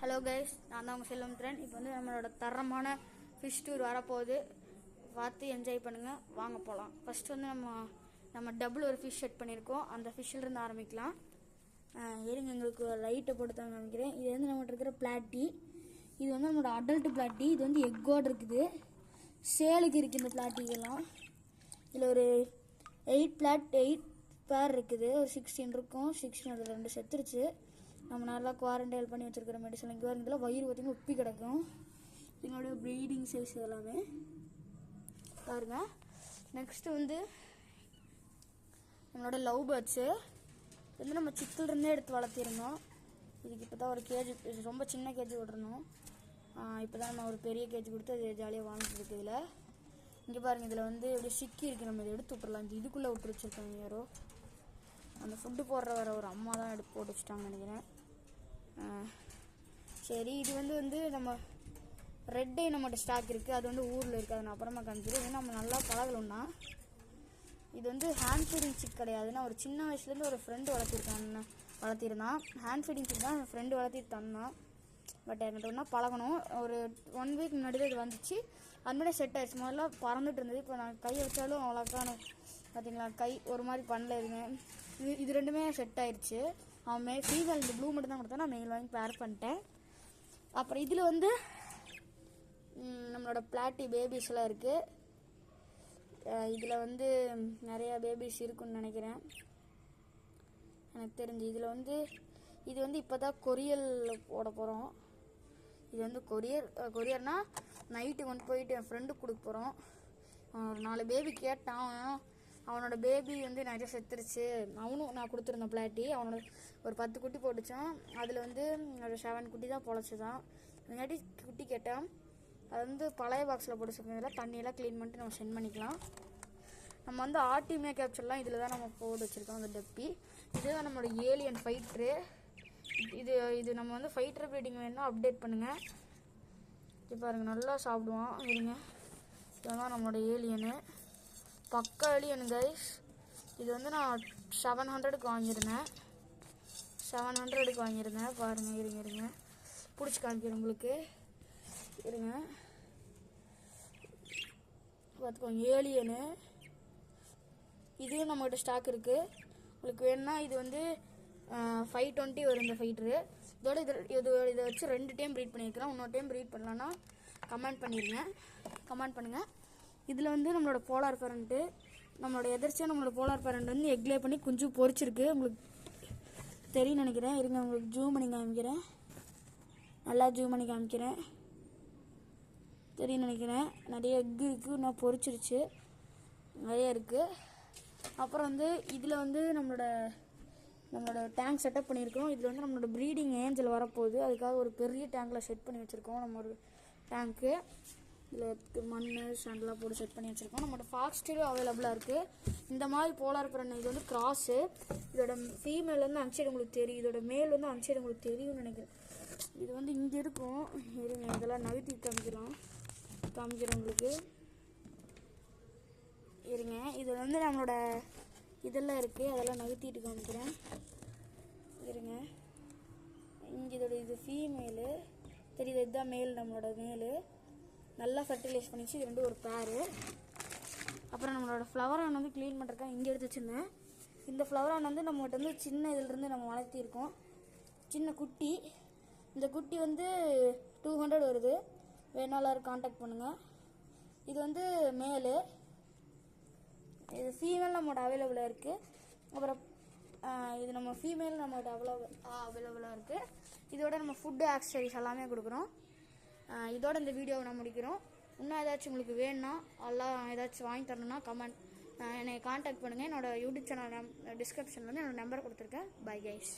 Hello guys, நான் தான் உங்கள் செல்வமித்ரன். இப்போ வந்து நம்மளோட தரமான ஃபிஷ் டூர் வரப்போகுது. பார்த்து என்ஜாய் பண்ணுங்கள். வாங்க போகலாம். ஃபஸ்ட்டு வந்து நம்ம டபுள் ஒரு ஃபிஷ் செட் பண்ணியிருக்கோம். அந்த ஃபிஷ்ஷிலிருந்து ஆரம்பிக்கலாம். இருங்க, எங்களுக்கு லைட்டை போட்டு தான் காமிக்கிறேன். இது வந்து நம்மகிட்ட இருக்கிற பிளாட்டி. இது வந்து நம்மளோட அடல்ட் பிளாட்டி. இது வந்து எக்கோடு இருக்குது. சேலுக்கு இருக்குது இந்த பிளாட்டிக்கெல்லாம். இதில் ஒரு 8 பேர் இருக்குது. ஒரு 16 இருக்கும். 16 அதில் 2 செத்துருச்சு. நம்ம நல்லா குவாரண்டைன் பண்ணி வச்சுருக்கிற மெடிசன். இங்கே வர இதெல்லாம் வயிறு பார்த்திங்கன்னா உப்பி கிடக்கும். இதோட ப்ரீடிங் சைஸ் எல்லாமே பாருங்க. நெக்ஸ்ட்டு வந்து நம்மளோட லவ் பேர்ட்ஸு. இது வந்து நம்ம சிக்கிலிருந்தே எடுத்து வளர்த்திருந்தோம். இதுக்கு இப்போ தான் ஒரு கேஜி, ரொம்ப சின்ன கேஜி விட்றணும். இப்போ தான் நம்ம ஒரு பெரிய கேஜி கொடுத்து அது ஜாலியாக வாழ்ந்துட்டு இருக்குது. இதில் இங்கே பாருங்கள், இதில் வந்து எப்படி சிக்கி இருக்குது. நம்ம இதை எடுத்து விட்டுறலாம். இதுக்குள்ளே விட்டு வச்சுருக்காங்க யாரோ. அந்த ஃபுட்டு போடுற வர ஒரு அம்மா தான் எடுத்து போட்டு வச்சுட்டாங்கன்னு நினைக்கிறேன். சரி, இது வந்து நம்ம ரெட் ஐ நம்மகிட்ட ஸ்டாக் இருக்குது. அது வந்து ஊரில் இருக்குது. அதை நான் அப்புறமா காமிச்சிடும். இது நம்ம நல்லா பழகணும்னா. இது வந்து ஹேண்ட் ஃபீடிங் சிக் கிடையாதுன்னா, ஒரு சின்ன வயசுலேருந்து ஒரு ஃப்ரெண்டு வளர்த்திருந்தான். ஹேண்ட் ஃபீடிங் சிக் தான் என் ஃப்ரெண்டு வளர்த்திட்டு தந்தான். பட் என்கிட்ட ஒன்றா பழகணும். ஒரு 1 வீக் முன்னாடி தான் இது வந்துச்சு. அது மாதிரி செட் ஆகிடுச்சு. முதல்ல பறந்துட்டு இருந்தது. இப்போ நான் கையை வச்சாலும் அவ்வளோக்கான பார்த்தீங்களா, கை ஒரு மாதிரி பண்ணல. இது ரெண்டுமே செட் ஆயிடுச்சு. அவன் ஃபீமேல் இந்த ப்ளூ மட்டும் தான் கொடுத்தா. நான் மெயில் வாங்கி பேர் பண்ணிட்டேன். அப்புறம் இதில் வந்து நம்மளோட பிளாட்டி பேபிஸ்லாம் இருக்குது. இதில் வந்து நிறையா பேபிஸ் இருக்குன்னு நினைக்கிறேன், எனக்கு தெரிஞ்சு. இதில் வந்து இது வந்து இப்போ தான் கொரியல் போட போகிறோம். இது வந்து கொரியர்னால் நைட்டு கொண்டு போயிட்டு என் ஃப்ரெண்டுக்கு கொடுக்க போகிறோம். ஒரு 4 பேபி கேட்டான். அவனோட பேபி வந்து நிறைய செத்துருச்சு. அவனும் நான் கொடுத்துருந்தேன் பிளாட்டி. அவனோட ஒரு 10 குட்டி போட்டுச்சான். அதில் வந்து ஒரு 7 குட்டி தான் பொழைச்சிதான். முன்னாடி குட்டி கேட்டான். அது வந்து பழைய பாக்ஸில் போட்டு சொல்லியிருந்ததில் தண்ணியெல்லாம் க்ளீன் பண்ணிட்டு நம்ம சென்ட் பண்ணிக்கலாம். நம்ம வந்து ஆர்டிமியா கேப்சர்லாம் இதில் தான் நம்ம போட்டு வச்சுருக்கோம். அந்த டப்பி இதுதான் நம்மளோட ஏலியன் ஃபைட்ரு. இது நம்ம வந்து ஃபைட்டர் ப்ரீடிங் வேணும்னா அப்டேட் பண்ணுங்கள். இப்போ பாருங்கள், நல்லா சாப்பிடுவான். இருங்க, இதுதான் நம்மளோட ஏலியனு. பக்கா ஏலியன் கைஸ். இது வந்து நான் 700க்கு வாங்கியிருந்தேன். 700க்கு வாங்கியிருந்தேன். பாருங்கள், இருங்க பிடிச்சி காமிக்கிறேன் உங்களுக்கு. இருங்க, பார்த்துக்கோங்க, ஏலியனு. இதுவும் நம்மகிட்ட ஸ்டாக் இருக்குது. உங்களுக்கு வேணும்னா இது வந்து 520 வரும் இந்த ஃபைட்ரு. இதை வச்சு 2 டைம் ப்ரீட் பண்ணியிருக்கிறேன். இன்னொரு டைம் ப்ரீட் பண்ணலான்னா கமெண்ட் பண்ணுங்கள். இதில் வந்து நம்மளோட போலார் பேரண்ட்டு, நம்மளோட எதிர்ச்சியாக நம்மளோட போலார் பேரண்ட் வந்து எக்லே பண்ணி குஞ்சு பொரிச்சிருக்கு. உங்களுக்கு தெரியும் நினைக்கிறேன். இருங்க, உங்களுக்கு ஜூம் பண்ணி காமிக்கிறேன். நல்லா ஜூம் பண்ணி காமிக்கிறேன். தெரியும் நினைக்கிறேன். நிறைய எக் இருக்குது. இன்னும் பொரிச்சிருச்சு. நிறைய இருக்குது. அப்புறம் வந்து இதில் வந்து நம்மளோட டேங்க் செட்டப் பண்ணியிருக்கோம். இதில் வந்து நம்மளோட ப்ரீடிங் ஏஞ்சல் வரப்போகுது. அதுக்காக ஒரு பெரிய டேங்கில் செட் பண்ணி வச்சுருக்கோம். நம்ம ஒரு டேங்க்கு இதில் மண் சாண்டெலாம் போட்டு செட் பண்ணி வச்சுருக்கோம். நம்மளோட ஃபாக்ஸ்டிலும் அவைலபிளாக இருக்குது. இந்த மாதிரி போலார் பிறன். இது வந்து கிராஸு. இதோட ஃபீமேல் வந்து அன்சைடு உங்களுக்கு தெரியும். இதோட மேல் வந்து அன்சைடு உங்களுக்கு தெரியும்னு நினைக்கிறேன். இது வந்து இங்கே இருக்கும். இருங்க, இதெல்லாம் நகர்த்தி காமிக்கிறேன் உங்களுக்கு. இருங்க, இது வந்து நம்மளோட இதெல்லாம் இருக்குது. அதெல்லாம் நகர்த்திட்டு காமிக்கிறேன். இருங்க, இங்கே இது ஃபீமேலு தெரியுது. இதுதான் மேல், நம்மளோட மேலு. நல்லா ஃபர்டிலைஸ் பண்ணிச்சு. இது 2 ஒரு பேரு. அப்புறம் நம்மளோட ஃப்ளவர் ஆன் வந்து க்ளீன் பண்ணுறக்கா இங்கே எடுத்து வச்சுருந்தேன். இந்த ஃப்ளவர் ஆன் வந்து நம்மகிட்ட வந்து சின்ன இதிலிருந்து நம்ம வளர்த்திருக்கோம். சின்ன குட்டி. இந்த குட்டி வந்து 200 வருது. வேணாலும் கான்டாக்ட் பண்ணுங்கள். இது வந்து மேலு. இது ஃபீமேல் நம்மளோட அவைலபிளாக இருக்குது. அப்புறம் இது நம்ம ஃபீமேல் நம்மளோட அவைலபிளாக இருக்குது. இதோட நம்ம ஃபுட்டு ஆக்சசரிஸ் எல்லாமே கொடுக்குறோம். இதோட இந்த வீடியோவை நான் முடிக்கிறோம். இன்னும் ஏதாச்சும் உங்களுக்கு வேணும்னா எல்லாம் ஏதாச்சும் வாங்கி தரணும்னா என்னை கான்டாக்ட் பண்ணுங்கள். என்னோடய யூடியூப் சேனல் டிஸ்கிரிப்ஷனில் வந்து என்னோடய நம்பர் கொடுத்துருக்கேன். Bye guys.